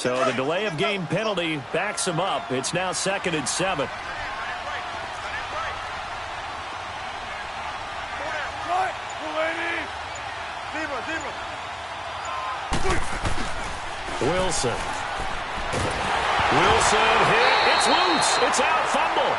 So the delay of game penalty backs him up. It's now 2nd and 7. Wilson hit. It's loose. It's out. Fumble.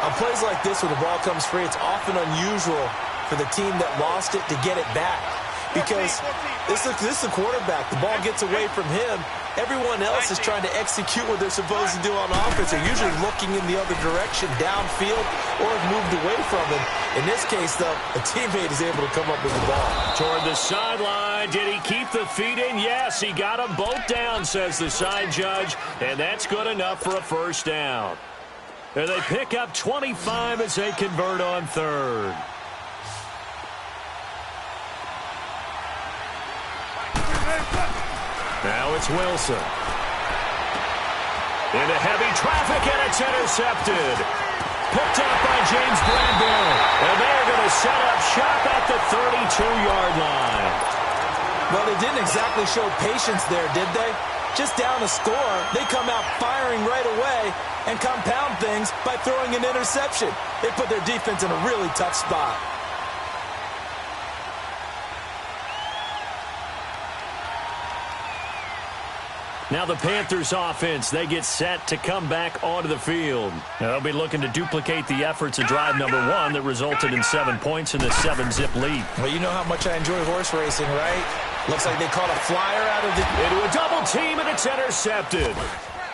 On plays like this where the ball comes free, it's often unusual for the team that lost it to get it back. Because this is the quarterback. The ball gets away from him. Everyone else is trying to execute what they're supposed to do on offense. They're usually looking in the other direction, downfield, or have moved away from him. In this case, though, a teammate is able to come up with the ball. Toward the sideline. Did he keep the feet in? Yes, he got them both down, says the side judge. And that's good enough for a first down. And they pick up 25 as they convert on 3rd. Now it's Wilson. Into heavy traffic, and it's intercepted. Picked up by James Bradbury. And they're going to set up shop at the 32-yard line. Well, they didn't exactly show patience there, did they? Just down a score, they come out firing right away and compound things by throwing an interception. They put their defense in a really tough spot. Now the Panthers offense, they get set to come back onto the field. Now they'll be looking to duplicate the efforts of drive number 1 that resulted in 7 points in the 7-zip lead. Well, you know how much I enjoy horse racing, right? Looks like they caught a flyer out of the... Into a double team, and it's intercepted.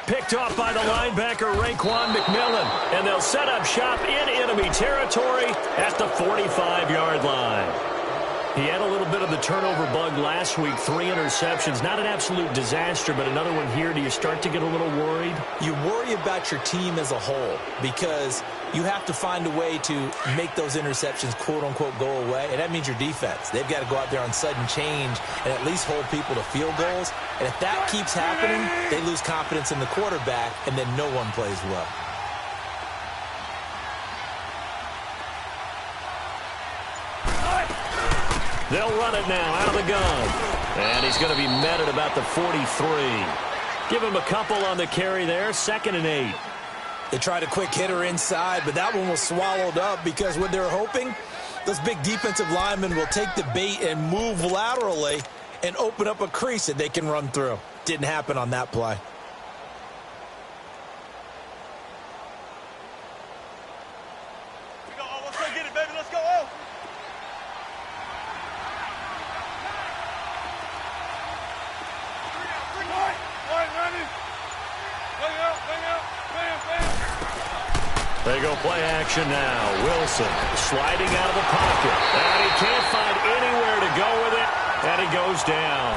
Picked off by the linebacker, Raekwon McMillan. And they'll set up shop in enemy territory at the 45-yard line. He had a little bit of the turnover bug last week, 3 interceptions. Not an absolute disaster, but another one here. Do you start to get a little worried? You worry about your team as a whole because you have to find a way to make those interceptions, quote-unquote, go away, and that means your defense. They've got to go out there on sudden change and at least hold people to field goals. And if that keeps happening, they lose confidence in the quarterback, and then no one plays well. They'll run it now out of the gun. And he's going to be met at about the 43. Give him a couple on the carry there. 2nd and 8. They tried a quick hitter inside, but that one was swallowed up because what they're hoping, those big defensive linemen will take the bait and move laterally and open up a crease that they can run through. Didn't happen on that play. They go play action now. Wilson sliding out of the pocket. And he can't find anywhere to go with it. And he goes down.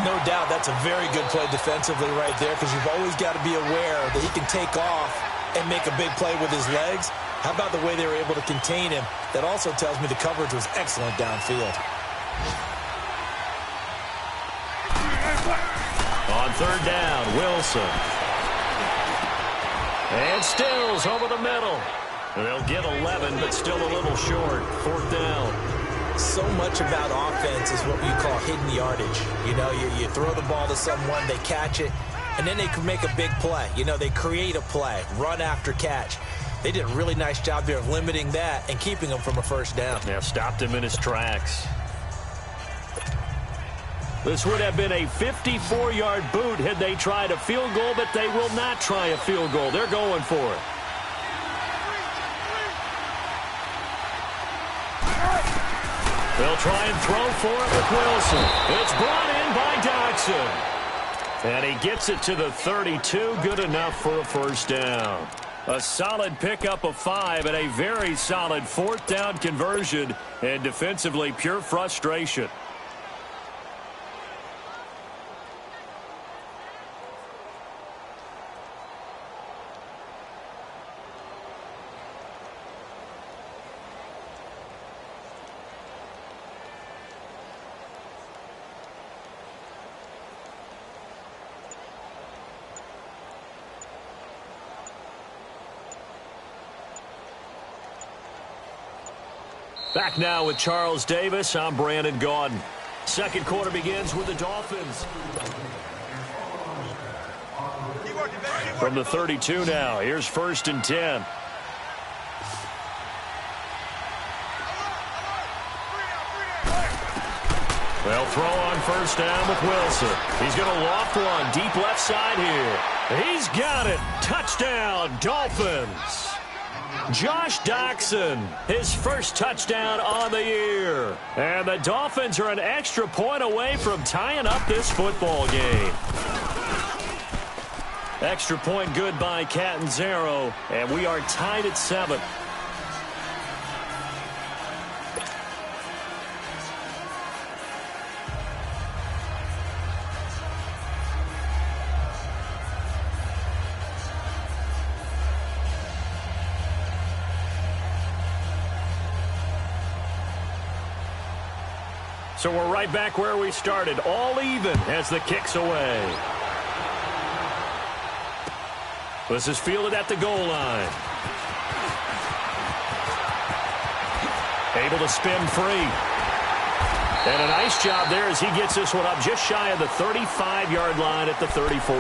No doubt that's a very good play defensively right there because you've always got to be aware that he can take off and make a big play with his legs. How about the way they were able to contain him? That also tells me the coverage was excellent downfield. On 3rd down, Wilson. And Stills over the middle. They'll get 11, but still a little short. 4th down. So much about offense is what you call hidden yardage. You know, you throw the ball to someone, they catch it, and then they can make a big play. You know, they create a play, run after catch. They did a really nice job there of limiting that and keeping him from a first down. Yeah, stopped him in his tracks. This would have been a 54-yard boot had they tried a field goal, but they will not try a field goal. They're going for it. They'll try and throw for it with Wilson. It's brought in by Dodson. And he gets it to the 32. Good enough for a first down. A solid pickup of 5 and a very solid 4th down conversion. And defensively, pure frustration. Back now with Charles Davis. I'm Brandon Gaudin. Second quarter begins with the Dolphins. From the 32 now, here's 1st and 10. They'll throw on 1st down with Wilson. He's going to loft one deep left side here. He's got it. Touchdown, Dolphins. Josh Doxson, his first touchdown on the year. And the Dolphins are an extra point away from tying up this football game. Extra point good by Catanzaro, and we are tied at 7. So we're right back where we started, all even as the kick's away. This is fielded at the goal line. Able to spin free. And a nice job there as he gets this one up just shy of the 35-yard line at the 34.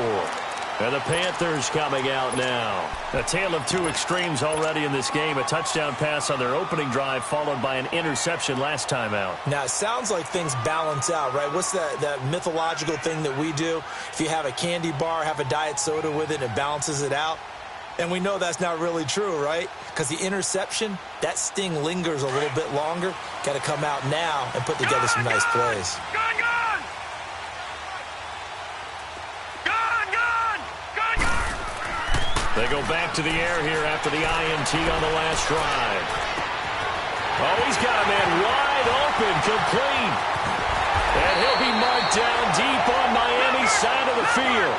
And the Panthers coming out now. A tale of two extremes already in this game. A touchdown pass on their opening drive followed by an interception last time out. Now, it sounds like things balance out, right? What's that mythological thing that we do? If you have a candy bar, have a diet soda with it, it balances it out. And we know that's not really true, right? Because the interception, that sting lingers a little bit longer. Got to come out now and put together some nice plays. They go back to the air here after the INT on the last drive. Oh, he's got a man wide open, complete. And he'll be marked down deep on Miami's side of the field.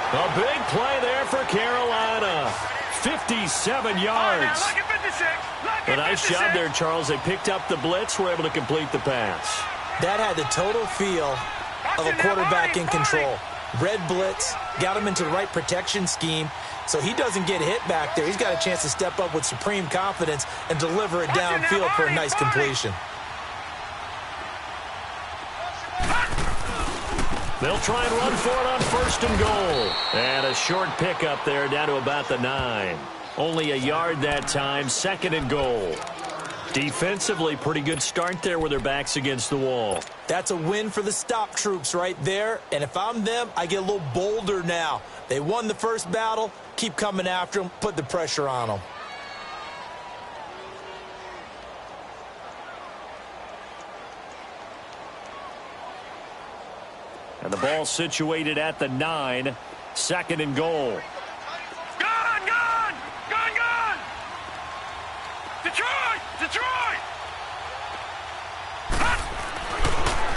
A big play there for Carolina. 57 yards. A nice job there, Charles. They picked up the blitz, were able to complete the pass. That had the total feel of a quarterback in control. Red blitz, got him into the right protection scheme, so he doesn't get hit back there. He's got a chance to step up with supreme confidence and deliver it downfield for a nice completion. They'll try and run for it on 1st and goal. And a short pickup there down to about the 9. Only a yard that time, 2nd and goal. Defensively, pretty good start there with their backs against the wall. That's a win for the stop troops right there. And if I'm them, I get a little bolder now. They won the first battle. Keep coming after them. Put the pressure on them. And the ball situated at the 9. 2nd and goal.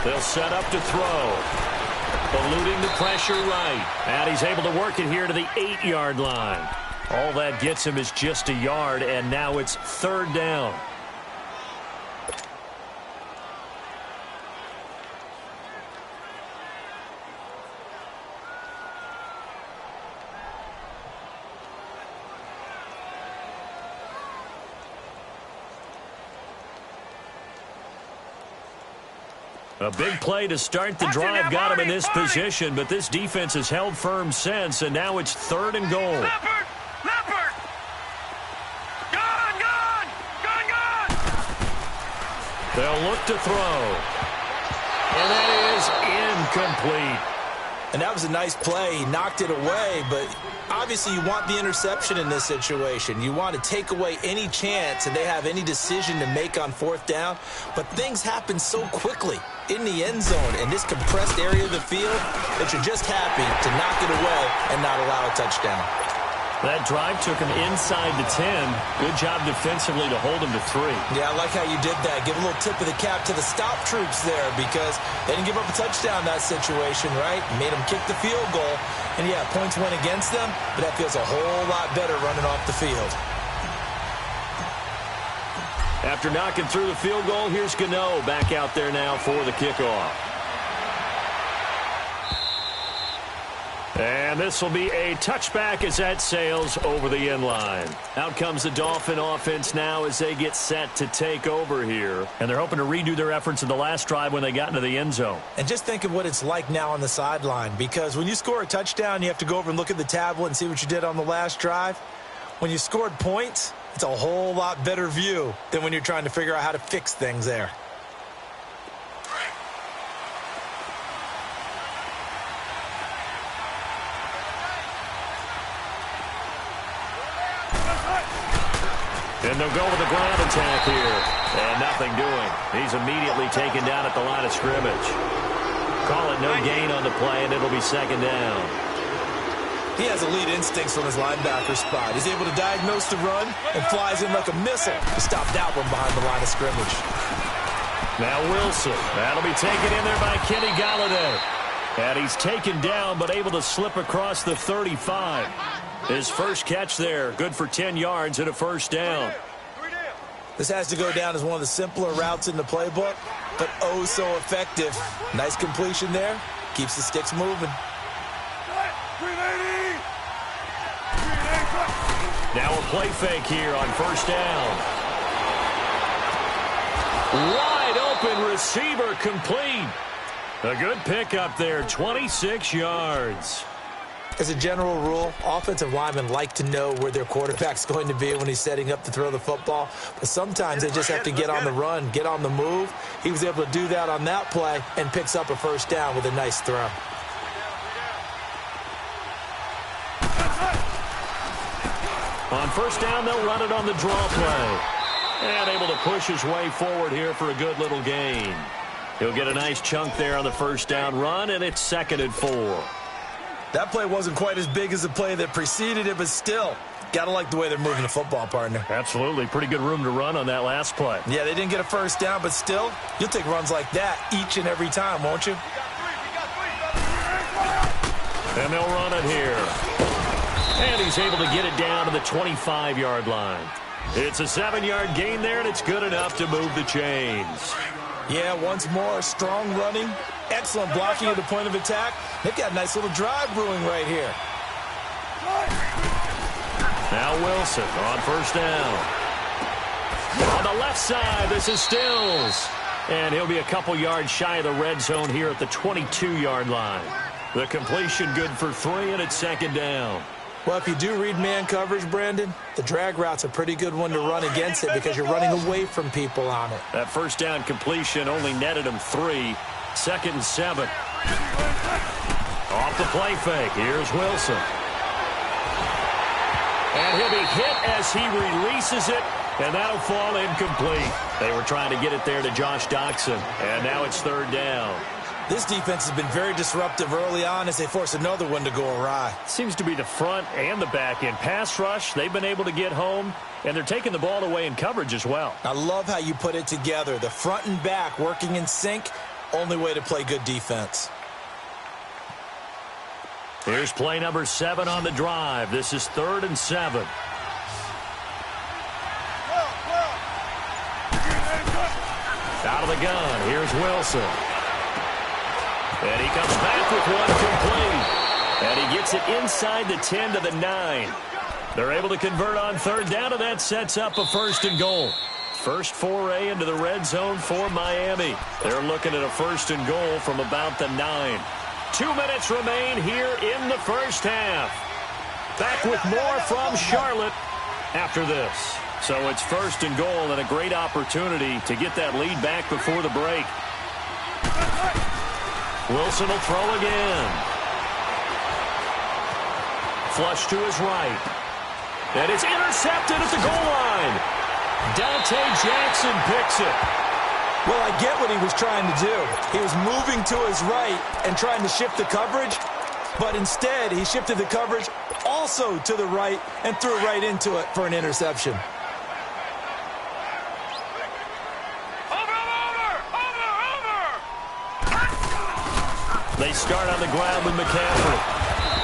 They'll set up to throw. Eluding the pressure right. And he's able to work it here to the 8-yard line. All that gets him is just a yard, and now it's 3rd down. A big play to start the drive got him in this position, but this defense has held firm since, and now it's 3rd and goal. Leopard! Gone! They'll look to throw. And that is incomplete. And that was a nice play. He knocked it away, but obviously you want the interception in this situation. You want to take away any chance that they have any decision to make on 4th down. But things happen so quickly in the end zone in this compressed area of the field that you're just happy to knock it away and not allow a touchdown. That drive took him inside the 10. Good job defensively to hold him to 3. Yeah, I like how you did that. Give a little tip of the cap to the stop troops there because they didn't give up a touchdown in that situation, right? Made them kick the field goal. And, yeah, points went against them, but that feels a whole lot better running off the field. After knocking through the field goal, here's Gano back out there now for the kickoff. And this will be a touchback as that sails over the end line. Out comes the Dolphin offense now as they get set to take over here. And they're hoping to redo their efforts in the last drive when they got into the end zone. And just think of what it's like now on the sideline, because when you score a touchdown, you have to go over and look at the tablet and see what you did on the last drive. When you scored points, it's a whole lot better view than when you're trying to figure out how to fix things there. And they'll go with the ground attack here. And nothing doing. He's immediately taken down at the line of scrimmage. Call it no gain on the play, and it'll be second down. He has elite instincts from his linebacker spot. He's able to diagnose the run and flies in like a missile to stop that one behind the line of scrimmage. Now Wilson. That'll be taken in there by Kenny Galladay. And he's taken down but able to slip across the 35. His first catch there, good for 10 yards and a first down. This has to go down as one of the simpler routes in the playbook, but oh so effective. Nice completion there. Keeps the sticks moving. Now a play fake here on first down. Wide open receiver complete. A good pickup there, 26 yards. As a general rule, offensive linemen like to know where their quarterback's going to be when he's setting up to throw the football. But sometimes they just have to get on the run, get on the move. He was able to do that on that play and picks up a first down with a nice throw. On first down, they'll run it on the draw play. And able to push his way forward here for a good little gain. He'll get a nice chunk there on the first down run, and it's 2nd and 4. That play wasn't quite as big as the play that preceded it, but still, gotta like the way they're moving the football, partner. Absolutely. Pretty good room to run on that last play. Yeah, they didn't get a first down, but still, you'll take runs like that each and every time, won't you? And they'll run it here. And he's able to get it down to the 25-yard line. It's a 7-yard gain there, and it's good enough to move the chains. Yeah, once more, strong running, excellent blocking at the point of attack. They've got a nice little drive brewing right here. Now Wilson on first down. On the left side, this is Stills. And he'll be a couple yards shy of the red zone here at the 22-yard line. The completion good for 3, and it's 2nd down. Well, if you do read man coverage, Brandon, the drag route's a pretty good one to run against it because you're running away from people on it. That first down completion only netted him 3. 2nd and 7. Off the play fake. Here's Wilson. And he'll be hit as he releases it, and that'll fall incomplete. They were trying to get it there to Josh Doxson, and now it's 3rd down. This defense has been very disruptive early on as they force another one to go awry. Seems to be the front and the back end. Pass rush, they've been able to get home, and they're taking the ball away in coverage as well. I love how you put it together. The front and back working in sync, only way to play good defense. Here's play number 7 on the drive. This is 3rd and 7. Out of the gun, here's Wilson. And he comes back with one complete. And he gets it inside the 10 to the 9. They're able to convert on 3rd down, and that sets up a 1st and goal. First foray into the red zone for Miami. They're looking at a 1st and goal from about the 9. 2 minutes remain here in the first half. Back with more from Charlotte after this. So it's 1st and goal and a great opportunity to get that lead back before the break. Wilson will throw again. Flush to his right. And it's intercepted at the goal line. Dante Jackson picks it. Well, I get what he was trying to do. He was moving to his right and trying to shift the coverage, but instead he shifted the coverage also to the right and threw right into it for an interception. They start on the ground with McCaffrey.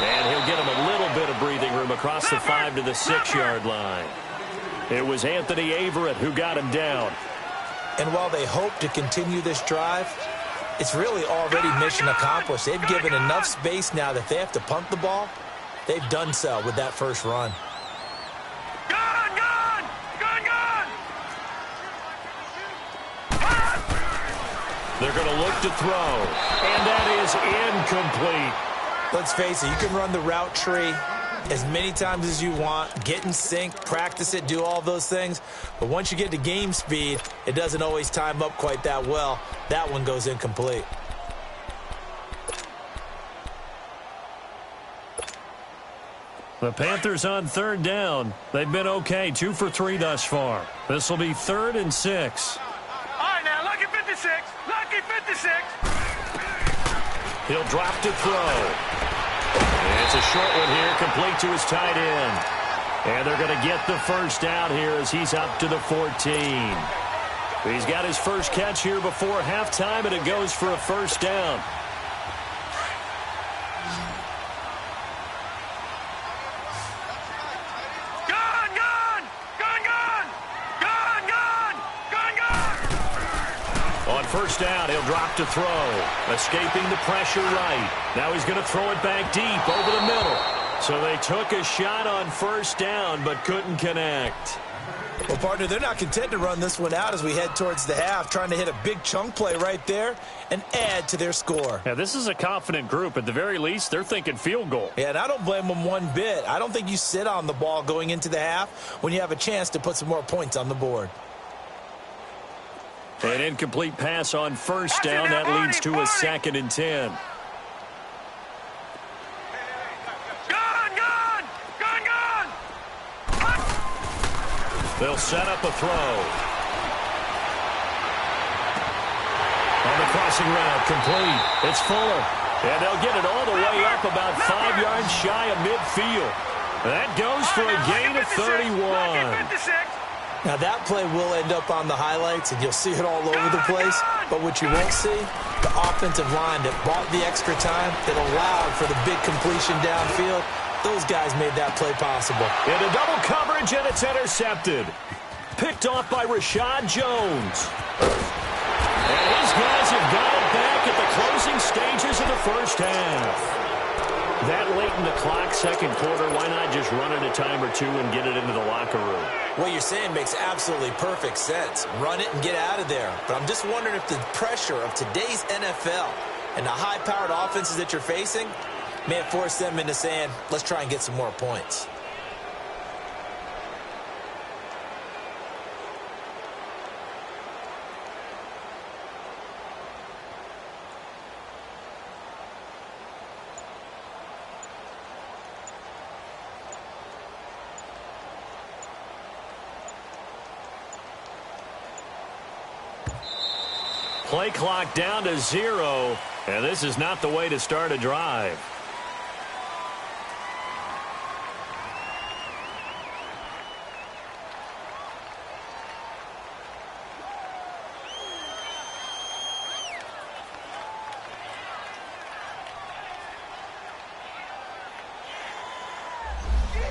And he'll get him a little bit of breathing room across the 5 to the 6-yard line. It was Anthony Averett who got him down. And while they hope to continue this drive, it's really already mission accomplished. They've given enough space now that they have to punt the ball. They've done so with that first run. They're going to look to throw, and that is incomplete. Let's face it, you can run the route tree as many times as you want, get in sync, practice it, do all those things. But once you get to game speed, it doesn't always time up quite that well. That one goes incomplete. The Panthers on third down. They've been okay, 2 for 3 thus far. This will be 3rd and 6. All right, now, lucky 56. Lucky 56. He'll drop to throw. It's a short one here, complete to his tight end. And they're going to get the first down here as he's up to the 14. He's got his first catch here before halftime, and it goes for a first down. First down, he'll drop to throw. Escaping the pressure right. Now he's going to throw it back deep over the middle. So they took a shot on first down, but couldn't connect. Well, partner, they're not content to run this one out as we head towards the half, trying to hit a big chunk play right there and add to their score. Yeah, this is a confident group. At the very least, they're thinking field goal. Yeah, and I don't blame them one bit. I don't think you sit on the ball going into the half when you have a chance to put some more points on the board. An incomplete pass on first down. That leads to a 2nd and 10. They'll set up a throw. On the crossing route, complete. It's Fuller. And they'll get it all the way up about 5 yards shy of midfield. That goes for a gain of 31. Now, that play will end up on the highlights, and you'll see it all over the place. But what you won't see, the offensive line that bought the extra time, that allowed for the big completion downfield, those guys made that play possible. Into double coverage, and it's intercepted. Picked off by Rashad Jones. And his guys have got it back at the closing stages of the first half. That late in the clock, second quarter, why not just run it a time or two and get it into the locker room? What you're saying makes absolutely perfect sense. Run it and get out of there. But I'm just wondering if the pressure of today's NFL and the high-powered offenses that you're facing may have forced them into saying, let's try and get some more points. Play clock down to 0, and this is not the way to start a drive.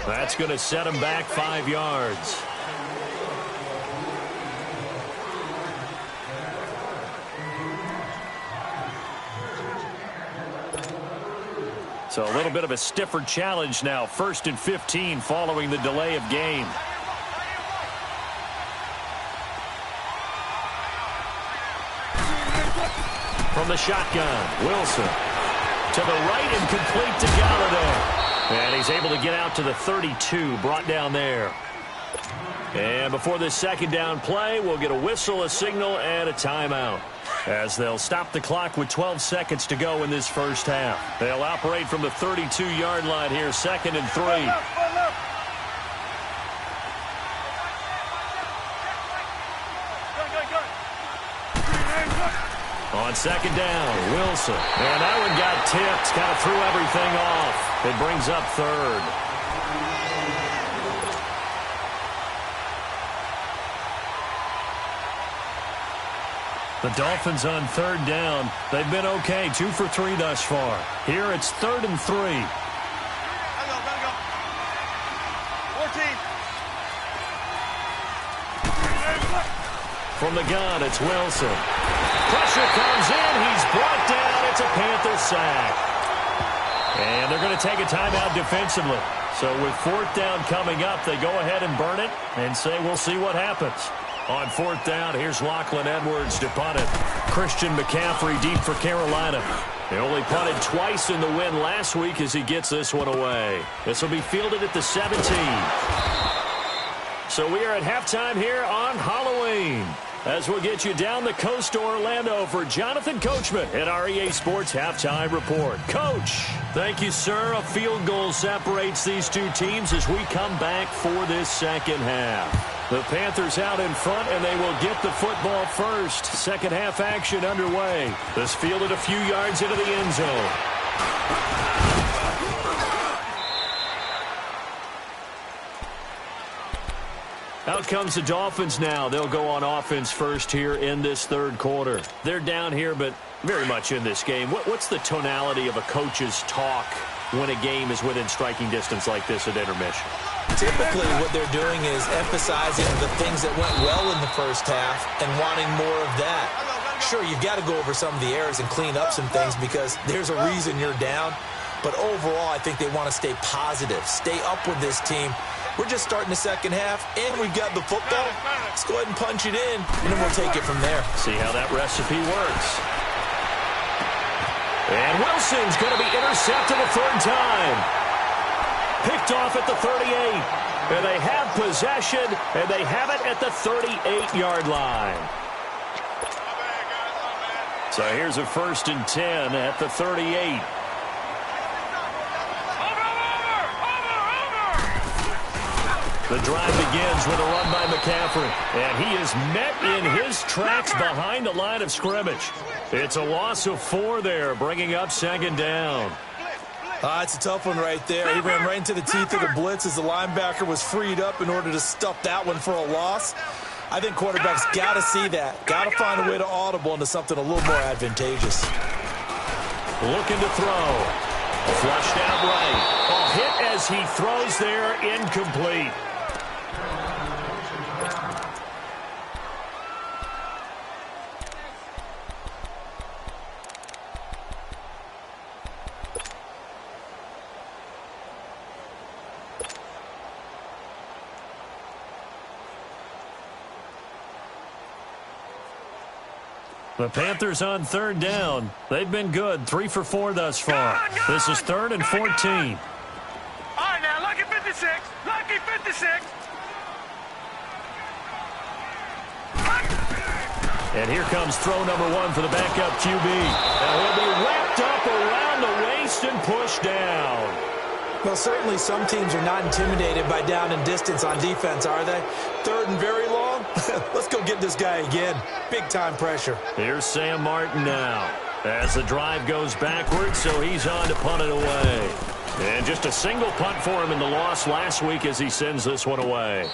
That's going to set him back 5 yards. So a little bit of a stiffer challenge now. 1st and 15 following the delay of game. From the shotgun, Wilson. To the right and complete to Galladay. And he's able to get out to the 32, brought down there. And before this second down play, we'll get a whistle, a signal, and a timeout, as they'll stop the clock with 12 seconds to go in this first half. They'll operate from the 32-yard line here, 2nd and 3. On second down, Wilson. And that one got tipped, kind of threw everything off. It brings up 3rd. The Dolphins on 3rd down. They've been okay, 2 for 3 thus far. Here it's 3rd and 3. Gotta go. 14. From the gun, it's Wilson. Pressure comes in. He's sack. And they're going to take a timeout defensively. So with fourth down coming up, they go ahead and burn it and say we'll see what happens. On fourth down, here's Lachlan Edwards to punt it. Christian McCaffrey deep for Carolina. They only punted twice in the win last week as he gets this one away. This will be fielded at the 17. So we are at halftime here on Halloween. As we'll get you down the coast to Orlando for Jonathan Coachman at our EA Sports Halftime Report. Coach, thank you, sir. A field goal separates these two teams as we come back for this second half. The Panthers out in front, and they will get the football first. Second half action underway. This fielded a few yards into the end zone. Out comes the Dolphins now. They'll go on offense first here in this third quarter. They're down here, but very much in this game. What's the tonality of a coach's talk when a game is within striking distance like this at intermission? Typically, what they're doing is emphasizing the things that went well in the first half and wanting more of that. Sure, you've got to go over some of the errors and clean up some things because there's a reason you're down. But overall, I think they want to stay positive, stay up with this team. We're just starting the second half, and we've got the football. Let's go ahead and punch it in, and then we'll take it from there. See how that recipe works. And Wilson's going to be intercepted a third time. Picked off at the 38. And they have possession, and they have it at the 38-yard line. So here's a 1st and 10 at the 38. The drive begins with a run by McCaffrey, and he is met in his tracks behind the line of scrimmage. It's a loss of 4 there, bringing up second down. It's a tough one right there. He ran right into the teeth of the blitz as the linebacker was freed up in order to stuff that one for a loss. I think quarterbacks got to see that, got to find a way to audible into something a little more advantageous. Looking to throw. Flushed out right. A hit as he throws there, incomplete. The Panthers on third down. They've been good. 3 for 4 thus far. This is 3rd and 14. All right, now, lucky 56. Lucky 56. And here comes throw number 1 for the backup QB. And he'll be wrapped up around the waist and pushed down. Well, certainly some teams are not intimidated by down and distance on defense, are they? 3rd and very long? Let's go get this guy again. Big-time pressure. Here's Sam Martin now as the drive goes backwards, so he's on to punt it away. And just a single punt for him in the loss last week as he sends this one away.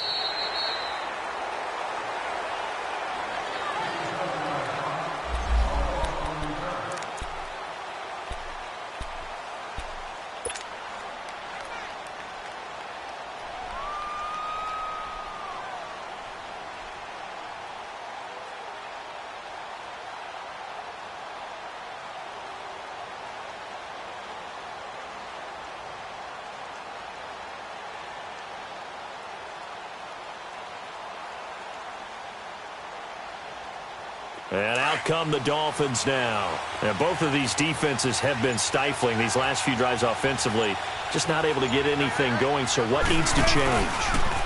And out come the Dolphins now. And both of these defenses have been stifling these last few drives offensively. Just not able to get anything going, so what needs to change?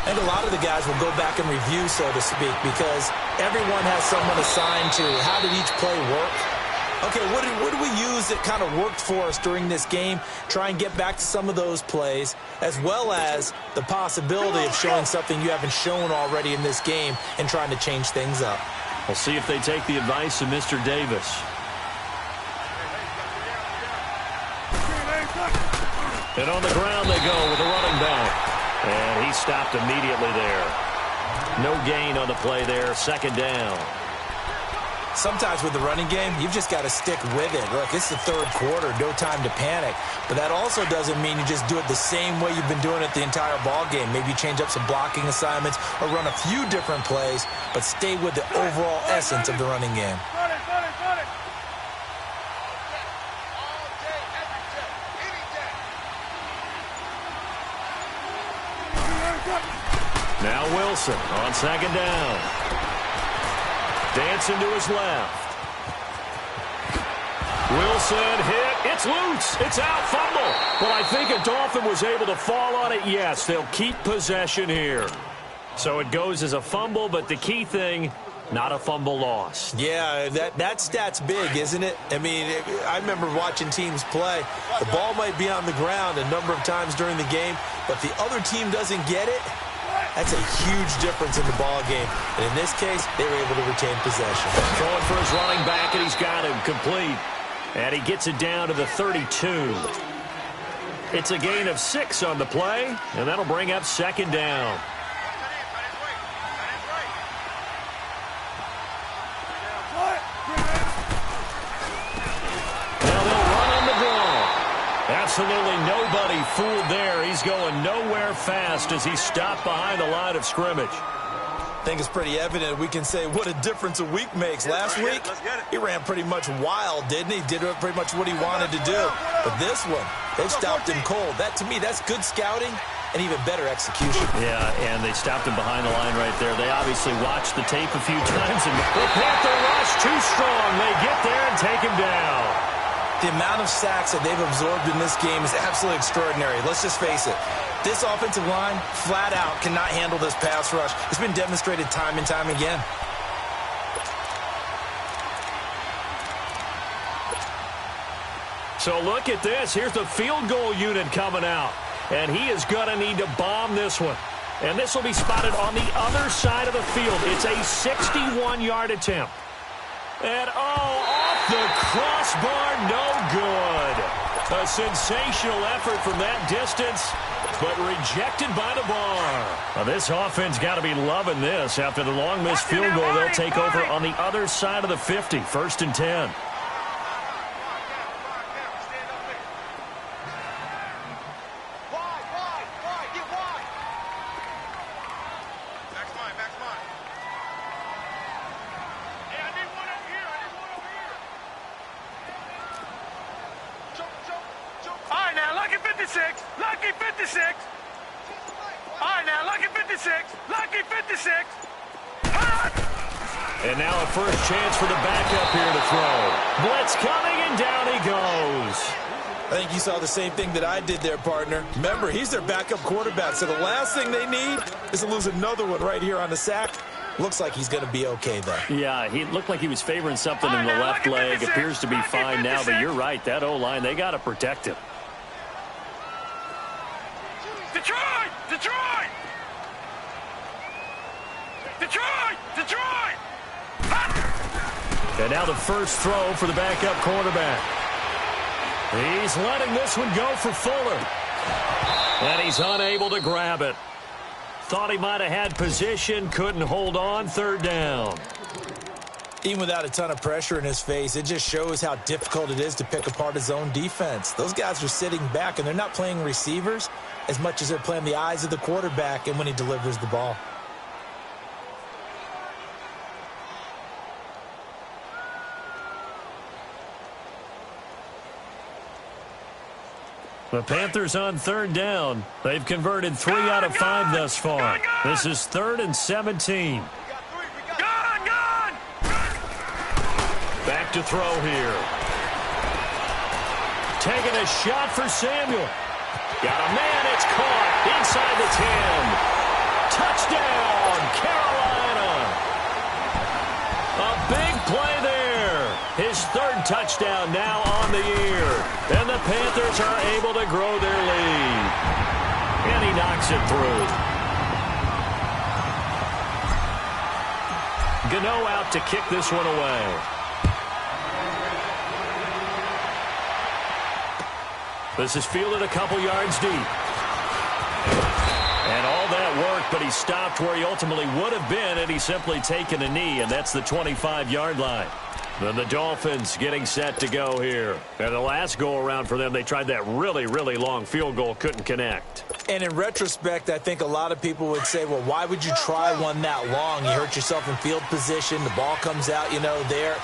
And a lot of the guys will go back and review, so to speak, because everyone has someone assigned to how did each play work. Okay, what did we use that kind of worked for us during this game? Try and get back to some of those plays, as well as the possibility of showing something you haven't shown already in this game and trying to change things up. We'll see if they take the advice of Mr. Davis. And on the ground they go with a running back. And he stopped immediately there. No gain on the play there. Second down. Sometimes with the running game, you've just got to stick with it. Look, it's the third quarter, no time to panic. But that also doesn't mean you just do it the same way you've been doing it the entire ball game. Maybe change up some blocking assignments or run a few different plays, but stay with the overall essence of the running game. Now Wilson on second down. Dancing to his left. Wilson hit. It's loose. It's out. Fumble. Well, I think a Dolphin was able to fall on it. Yes, they'll keep possession here. So it goes as a fumble, but the key thing, not a fumble loss. Yeah, that stat's big, isn't it? I mean, I remember watching teams play. The ball might be on the ground a number of times during the game, but the other team doesn't get it. That's a huge difference in the ball game. And in this case, they were able to retain possession. Throwing for his running back, and he's got him complete. And he gets it down to the 32. It's a gain of 6 on the play, and that'll bring up second down. Now they'll run on the ball. Absolutely nobody fooled there. He's going nowhere fast as he's stopped behind the line of scrimmage. I think it's pretty evident. We can say what a difference a week makes. Last week, he ran pretty much wild, didn't he? Did pretty much what he wanted to do. But this one, they stopped him cold. That, to me, that's good scouting and even better execution. Yeah, and they stopped him behind the line right there. They obviously watched the tape a few times. And the Panther rush too strong. They get there and take him down. The amount of sacks that they've absorbed in this game is absolutely extraordinary. Let's just face it. This offensive line, flat out, cannot handle this pass rush. It's been demonstrated time and time again. So look at this. Here's the field goal unit coming out. And he is going to need to bomb this one. And this will be spotted on the other side of the field. It's a 61-yard attempt. And, off the crossbar, no good. A sensational effort from that distance, but rejected by the bar. Well, this offense got to be loving this. After the long missed field goal, they'll take over on the other side of the 50, 1st and 10. Lucky 56. All right, now, lucky 56. Lucky 56. And now a first chance for the backup here to throw. Blitz coming, and down he goes. I think you saw the same thing that I did there, partner. Remember, he's their backup quarterback, so the last thing they need is to lose another one right here on the sack. Looks like he's going to be okay, though. Yeah, he looked like he was favoring something in the left leg. Appears to be fine now, but you're right. That O-line, they got to protect him. Detroit! Detroit! Detroit! Detroit! And now the first throw for the backup quarterback. He's letting this one go for Fuller. And he's unable to grab it. Thought he might have had position, couldn't hold on, 3rd down. Even without a ton of pressure in his face, it just shows how difficult it is to pick apart his own defense. Those guys are sitting back, and they're not playing receivers as much as they're playing the eyes of the quarterback and when he delivers the ball. The Panthers on 3rd down. They've converted 3 out of 5 thus far. This is 3rd and 17. Back to throw here. Taking a shot for Samuel. Got a man, it's caught inside the 10. Touchdown, Carolina. A big play there. His 3rd touchdown now on the year. And the Panthers are able to grow their lead. And he knocks it through. Gano out to kick this one away. This is fielded a couple yards deep. And all that worked, but he stopped where he ultimately would have been had he simply taken a knee, and that's the 25-yard line. Then the Dolphins getting set to go here. And the last go-around for them, they tried that really, really long field goal, couldn't connect. And in retrospect, I think a lot of people would say, well, why would you try one that long? You hurt yourself in field position. The ball comes out, there.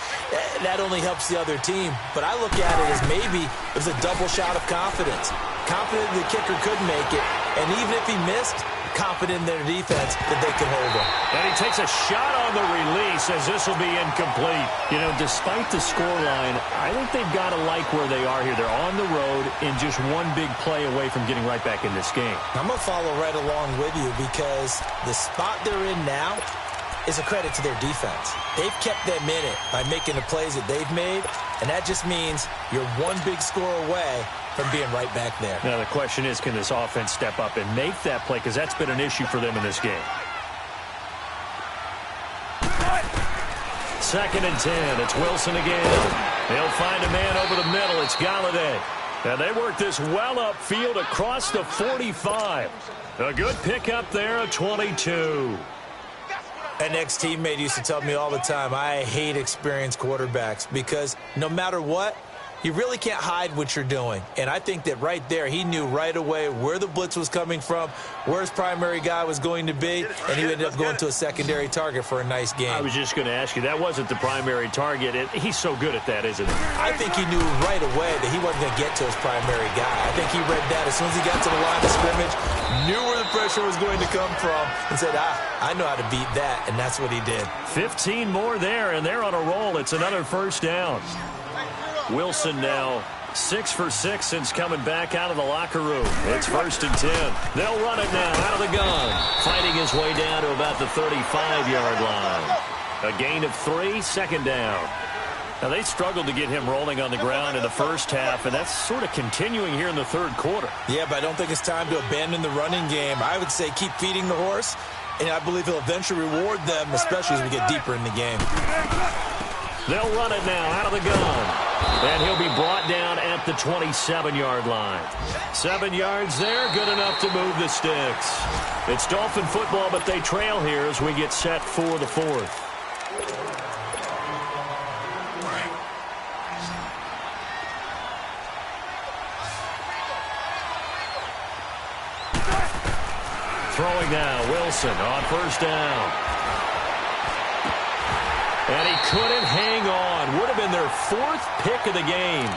That only helps the other team. But I look at it as maybe it was a double shot of confidence. Confident the kicker could make it. And even if he missed, confident in their defense that they can hold them. And he takes a shot on the release as this will be incomplete. You know, despite the scoreline, I think they've got to like where they are here. They're on the road and just one big play away from getting right back in this game. I'm going to follow right along with you because the spot they're in now is a credit to their defense. They've kept them in it by making the plays that they've made, and that just means you're one big score away from being right back there. Now, the question is, can this offense step up and make that play? Because that's been an issue for them in this game. 2nd and 10. It's Wilson again. He'll find a man over the middle. It's Galladay. And they work this well upfield across the 45. A good pickup there, a 22. An ex-teammate used to tell me all the time, I hate experienced quarterbacks because no matter what, you really can't hide what you're doing. And I think that right there, he knew right away where the blitz was coming from, where his primary guy was going to be, and he ended up going to a secondary target for a nice game. I was just going to ask you, that wasn't the primary target. He's so good at that, isn't he? I think he knew right away that he wasn't going to get to his primary guy. I think he read that as soon as he got to the line of scrimmage, knew where the pressure was going to come from, and said, I know how to beat that, and that's what he did. 15 more there, and they're on a roll. It's another first down. Wilson now 6 for 6 since coming back out of the locker room. It's 1st and 10. They'll run it now out of the gun. Fighting his way down to about the 35-yard line. A gain of 3, 2nd down. Now, they struggled to get him rolling on the ground in the first half, and that's sort of continuing here in the 3rd quarter. Yeah, but I don't think it's time to abandon the running game. I would say keep feeding the horse, and I believe he'll eventually reward them, especially as we get deeper in the game. They'll run it now out of the gun. And he'll be brought down at the 27-yard line. 7 yards there, good enough to move the sticks. It's Dolphin football, but they trail here as we get set for the 4th. Throwing now, Wilson on 1st down. And he couldn't hang on. Would have been their 4th pick of the game.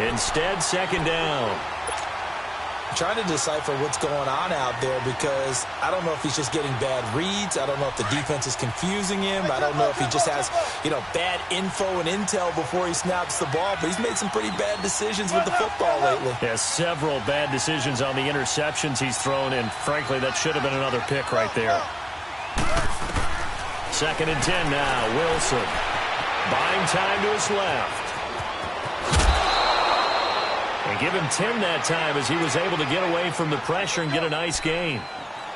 Instead, 2nd down. I'm trying to decipher what's going on out there because I don't know if he's just getting bad reads. I don't know if the defense is confusing him. I don't know if he just has, bad info and intel before he snaps the ball. But he's made some pretty bad decisions with the football lately. Yeah, several bad decisions on the interceptions he's thrown. And, frankly, that should have been another pick right there. 2nd and 10 now, Wilson. Buying time to his left. And give him 10 that time as he was able to get away from the pressure and get a nice gain.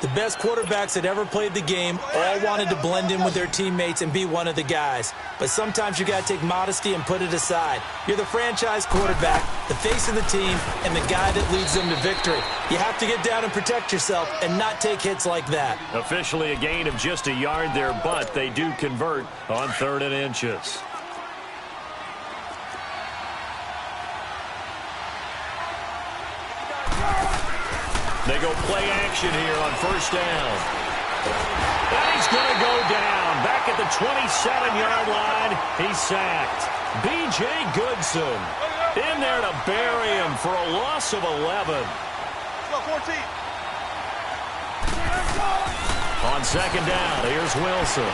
The best quarterbacks that ever played the game all wanted to blend in with their teammates and be one of the guys. But sometimes you got to take modesty and put it aside. You're the franchise quarterback, the face of the team, and the guy that leads them to victory. You have to get down and protect yourself and not take hits like that. Officially a gain of just a yard there, but they do convert on 3rd and inches. They go play action here on 1st down. And he's going to go down. Back at the 27-yard line, he's sacked. B.J. Goodson in there to bury him for a loss of 11. On 2nd down, here's Wilson.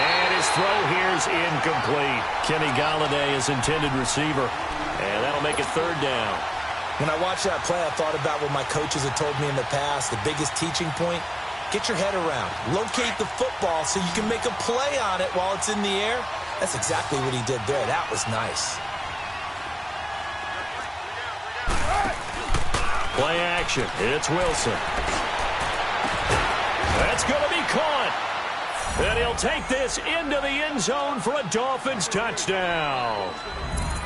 And his throw here's incomplete. Kenny Galladay is intended receiver. And that'll make it 3rd down. When I watched that play, I thought about what my coaches had told me in the past. The biggest teaching point, get your head around. Locate the football so you can make a play on it while it's in the air. That's exactly what he did there. That was nice. Play action. It's Wilson. That's going to be caught. And he'll take this into the end zone for a Dolphins touchdown.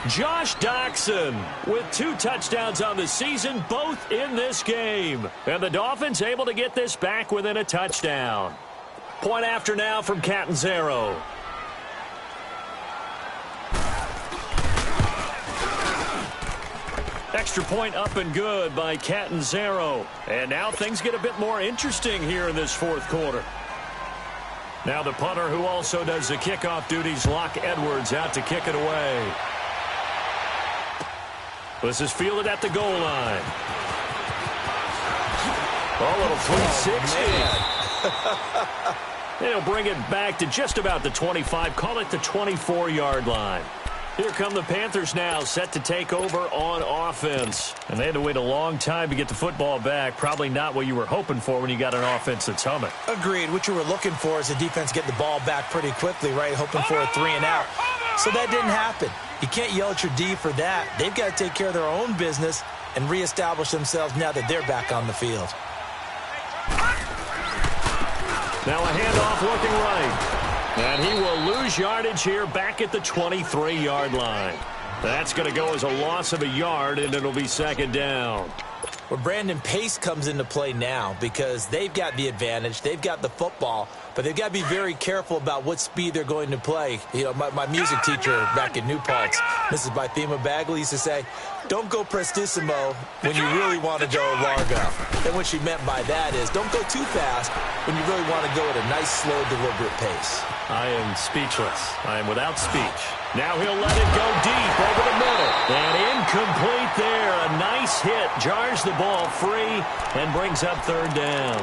Josh Doxson with 2 touchdowns on the season, both in this game. And the Dolphins able to get this back within a touchdown. Point after now from Catanzaro. Extra point up and good by Catanzaro. And now things get a bit more interesting here in this 4th quarter. Now the punter who also does the kickoff duties, Locke Edwards, out to kick it away. This is fielded at the goal line. A little 360. Man. They'll bring it back to just about the 25. Call it the 24-yard line. Here come the Panthers now, set to take over on offense. And they had to wait a long time to get the football back. Probably not what you were hoping for when you got an offense that's humming. Agreed. What you were looking for is the defense getting the ball back pretty quickly, right? Hoping for a 3-and-out. So that didn't happen. You can't yell at your D for that. They've got to take care of their own business and reestablish themselves now that they're back on the field. Now a handoff looking right. And he will lose yardage here back at the 23-yard line. That's going to go as a loss of a yard, and it'll be second down. Well, Brandon, pace comes into play now because they've got the advantage. They've got the football, but they've got to be very careful about what speed they're going to play. You know, my music teacher back in New Paltz, Mrs. Bythema Bagley, used to say, don't go prestissimo when you really want to go largo. And what she meant by that is don't go too fast when you really want to go at a nice, slow, deliberate pace. I am speechless. I am without speech. Now he'll let it go deep over the middle. And incomplete there. A nice hit. Jars the ball free and brings up third down.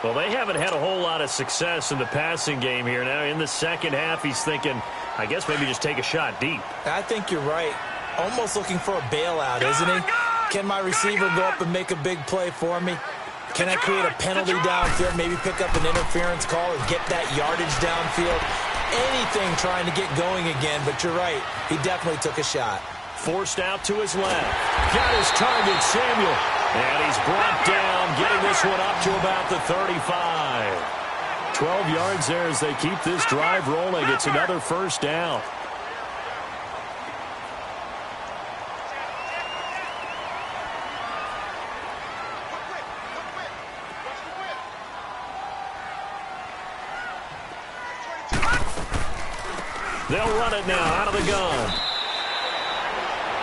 Well, they haven't had a whole lot of success in the passing game here. Now in the second half, he's thinking, I guess maybe just take a shot deep. I think you're right. Almost looking for a bailout, isn't he? Can my receiver go up and make a big play for me? Can I create a penalty downfield, maybe pick up an interference call and get that yardage downfield? Anything trying to get going again, but you're right. He definitely took a shot. Forced out to his left. Got his target, Samuel. And he's brought down, getting this one up to about the 35. 12 yards there as they keep this drive rolling. It's another first down. They'll run it now out of the gun.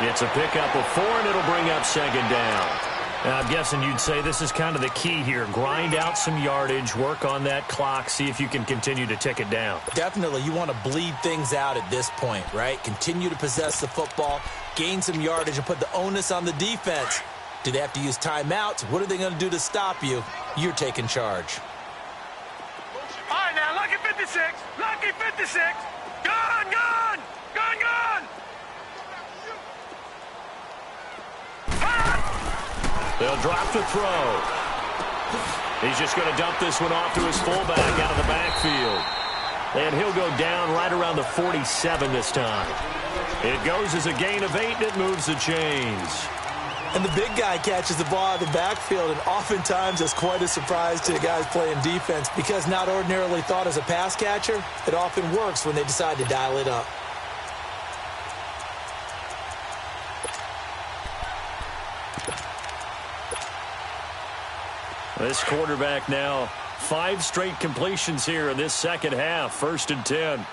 It's a pickup of 4, and it'll bring up second down. Now, I'm guessing you'd say this is kind of the key here. Grind out some yardage, work on that clock, see if you can continue to tick it down. Definitely. You want to bleed things out at this point, right? Continue to possess the football, gain some yardage, and put the onus on the defense. Do they have to use timeouts? What are they going to do to stop you? You're taking charge. All right, now, lucky 56. Lucky 56. Gone, gone. Gone, gone. They'll drop the throw. He's just going to dump this one off to his fullback out of the backfield. And he'll go down right around the 47 this time. It goes as a gain of 8, and it moves the chains. And the big guy catches the ball out of the backfield, and oftentimes it's quite a surprise to the guys playing defense because not ordinarily thought as a pass catcher, it often works when they decide to dial it up. This quarterback now 5 straight completions here in this second half. 1st and 10.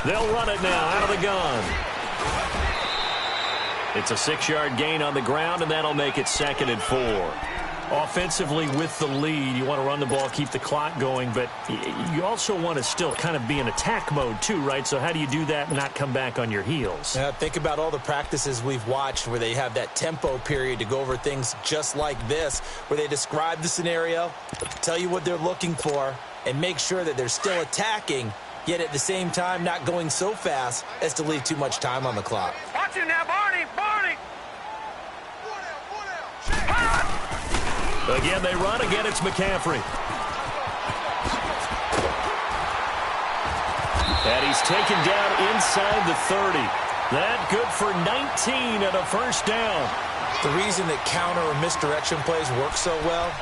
They'll run it now out of the gun. It's a 6-yard gain on the ground, and that'll make it 2nd and 4. Offensively with the lead, you want to run the ball, keep the clock going, but you also want to still kind of be in attack mode too, right? So how do you do that and not come back on your heels? Think about all the practices we've watched where they have that tempo period to go over things just like this, where they describe the scenario, tell you what they're looking for, and make sure that they're still attacking, yet at the same time not going so fast as to leave too much time on the clock. Watch him now, Barney, Barney. Again, they run. Again, it's McCaffrey. And he's taken down inside the 30. That good for 19 and a first down. The reason that counter or misdirection plays work so well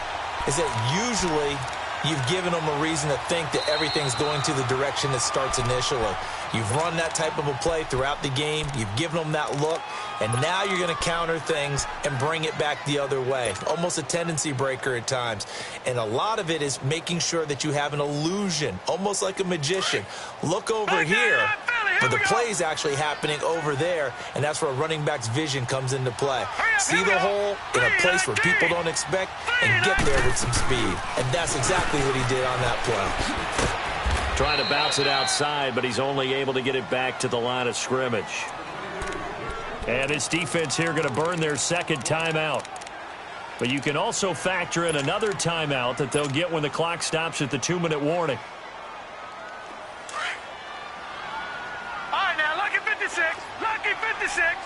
is that usually you've given them a reason to think that everything's going to the direction it starts initially. You've run that type of a play throughout the game. You've given them that look. And now you're going to counter things and bring it back the other way. Almost a tendency breaker at times. And a lot of it is making sure that you have an illusion, almost like a magician. Look over here, but the play's actually happening over there, and that's where a running back's vision comes into play. See the hole in a place where people don't expect and get there with some speed. And that's exactly what he did on that play. Trying to bounce it outside, but he's only able to get it back to the line of scrimmage. And this defense here going to burn their second timeout. But you can also factor in another timeout that they'll get when the clock stops at the 2-minute warning. All right, now, lucky 56. Lucky 56.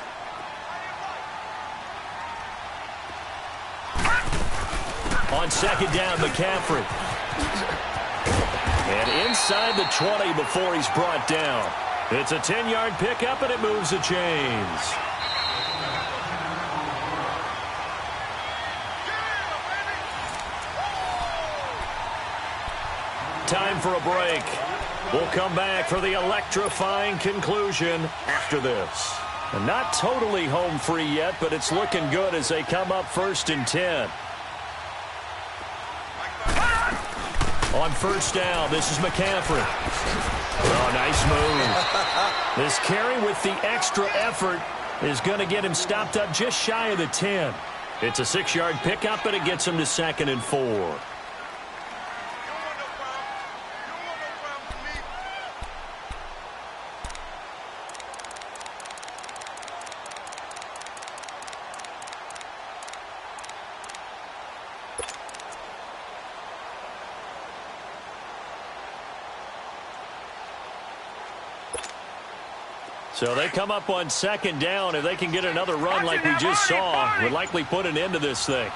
On second down, McCaffrey. And inside the 20 before he's brought down. It's a 10-yard pickup, and it moves the chains. Time for a break. We'll come back for the electrifying conclusion after this. And not totally home free yet, but it's looking good as they come up 1st and 10. On first down, this is McCaffrey. Oh, nice move. This carry with the extra effort is going to get him stopped up just shy of the 10. It's a 6-yard pickup, and it gets him to 2nd and 4. So they come up on second down. If they can get another run like we just saw, would likely put an end to this thing.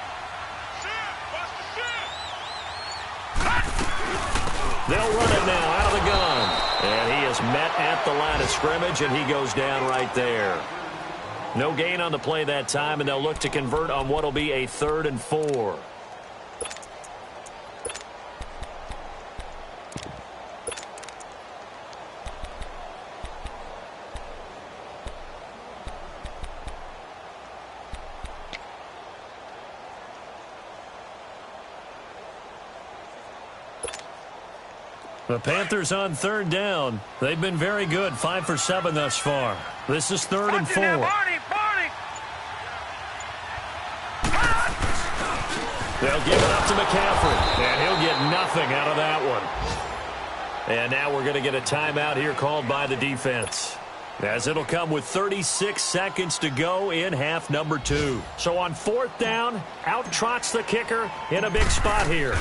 They'll run it now out of the gun. And he is met at the line of scrimmage, and he goes down right there. No gain on the play that time, and they'll look to convert on what will be a 3rd and 4. The Panthers on 3rd down. They've been very good, 5 for 7 thus far. This is 3rd and 4. They'll give it up to McCaffrey, and he'll get nothing out of that one. And now we're going to get a timeout here called by the defense, as it'll come with 36 seconds to go in half number 2. So on 4th down, out trots the kicker in a big spot here.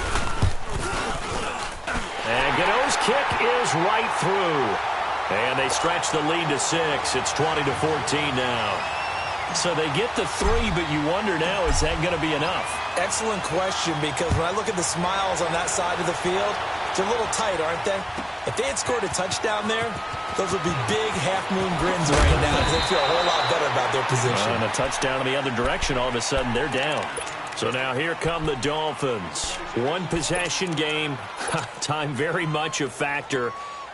And Gano's kick is right through. And they stretch the lead to 6. It's 20-14 now. So they get the 3, but you wonder now, is that going to be enough? Excellent question, because when I look at the smiles on that side of the field, they're a little tight, aren't they? If they had scored a touchdown there, those would be big half-moon grins right now, because they feel a whole lot better about their position. And a touchdown in the other direction, all of a sudden they're down. So now here come the Dolphins. One possession game. Time very much a factor.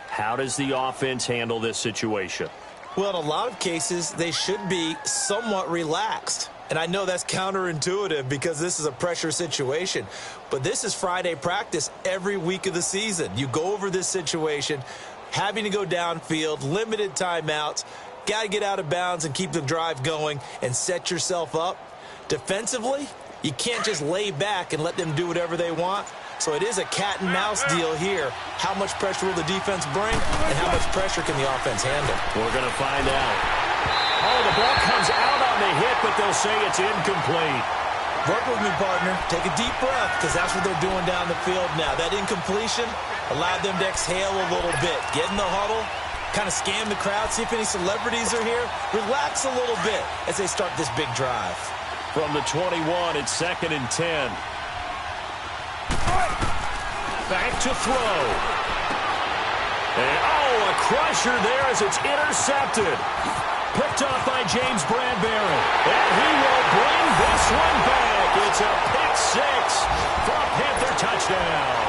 How does the offense handle this situation? Well, in a lot of cases, they should be somewhat relaxed. And I know that's counterintuitive because this is a pressure situation. But this is Friday practice every week of the season. You go over this situation, having to go downfield, limited timeouts, got to get out of bounds and keep the drive going and set yourself up. Defensively, you can't just lay back and let them do whatever they want. So it is a cat-and-mouse deal here. How much pressure will the defense bring, and how much pressure can the offense handle? We're going to find out. Oh, the ball comes out on the hit, but they'll say it's incomplete. Work with me, partner. Take a deep breath, because that's what they're doing down the field now. That incompletion allowed them to exhale a little bit. Get in the huddle, kind of scan the crowd, see if any celebrities are here. Relax a little bit as they start this big drive. From the 21, it's 2nd and 10. Back to throw. And, a crusher there as it's intercepted. Picked off by James Bradbury. And he will bring this one back. It's a pick 6 for a Panther touchdown.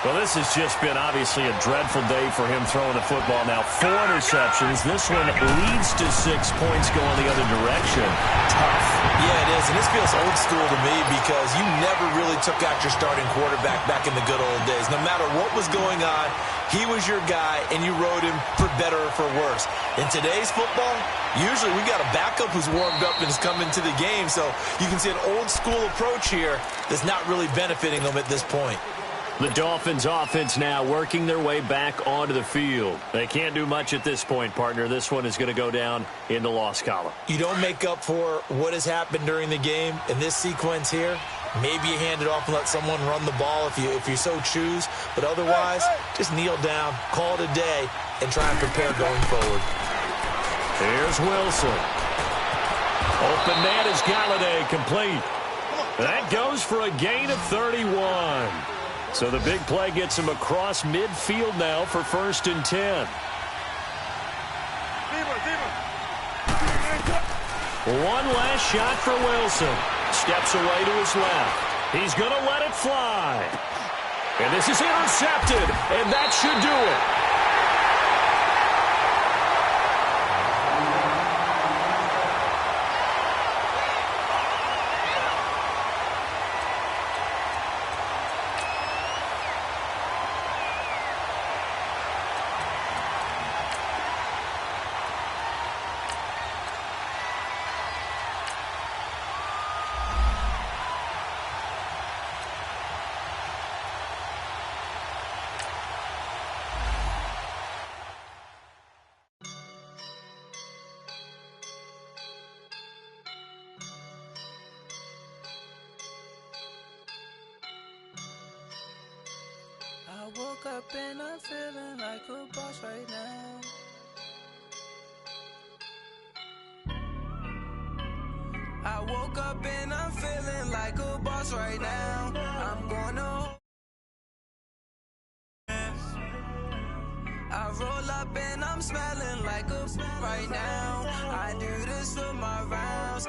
Well, this has just been obviously a dreadful day for him throwing the football. Now 4 interceptions. This one leads to 6 points going the other direction. Tough. Yeah, it is. And this feels old school to me because you never really took out your starting quarterback back in the good old days. No matter what was going on, he was your guy, and you rode him for better or for worse. In today's football, usually we got a backup who's warmed up and is coming to the game. So you can see an old school approach here that's not really benefiting them at this point. The Dolphins offense now working their way back onto the field. They can't do much at this point, partner. This one is going to go down in the loss column. You don't make up for what has happened during the game in this sequence here. Maybe you hand it off and let someone run the ball if you so choose. But otherwise, just kneel down, call it a day, and try and prepare going forward. Here's Wilson. Open man is Galladay, complete. That goes for a gain of 31. So the big play gets him across midfield now for 1st and 10. One last shot for Wilson. Steps away to his left. He's going to let it fly. And this is intercepted, and that should do it. I woke up and I'm feeling like a boss right now. I woke up and I'm feeling like a boss right now. I'm gonna. I roll up and I'm smelling like a right now. I do this for my rounds.